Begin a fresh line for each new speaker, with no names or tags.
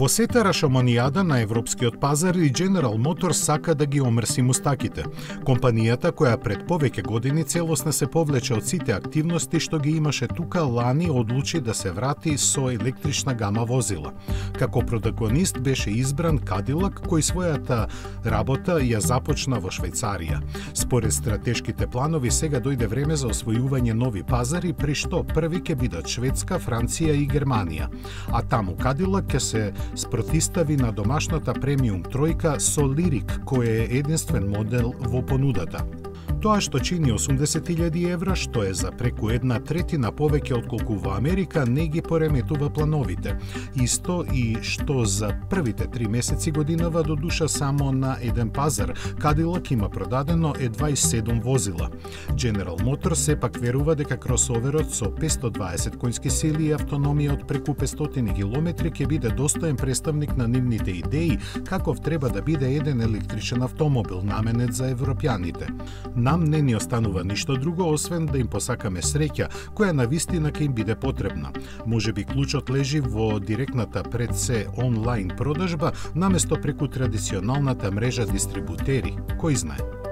Во сета рашомонијада на европскиот пазар и General Motors сака да ги омрси мустаките. Компанијата која пред повеќе години целосно се повлече од сите активности што ги имаше тука, лани одлучи да се врати со електрична гама возила. Како протагонист беше избран Cadillac, кој својата работа ја започна во Швајцарија. Според стратешките планови сега дојде време за освојување нови пазари, при што први ќе бидат Шведска, Франција и Германија. А таму Cadillac ќе се спротистави на домашната премиум тројка со Lyriq, кој е единствен модел во понудата. Тоа што чини 80.000 евра, што е за преку 1/3 повеќе отколку во Америка, не ги пореметува плановите. Исто и што за првите 3 месеци годинава до душа само на еден пазар. Cadillac има продадено едва и 7 возила. General Motors сепак верува дека кросоверот со 520 конски сили и автономија од преку 500 км ќе биде достоен представник на нивните идеи каков треба да биде еден електричен автомобил наменет за европјаните. Нам не ни останува ништо друго освен да им посакаме среќа, која навистина ќе им биде потребна. Можеби клучот лежи во директната пред се онлайн продажба наместо преку традиционалната мрежа дистрибутери, кој знае.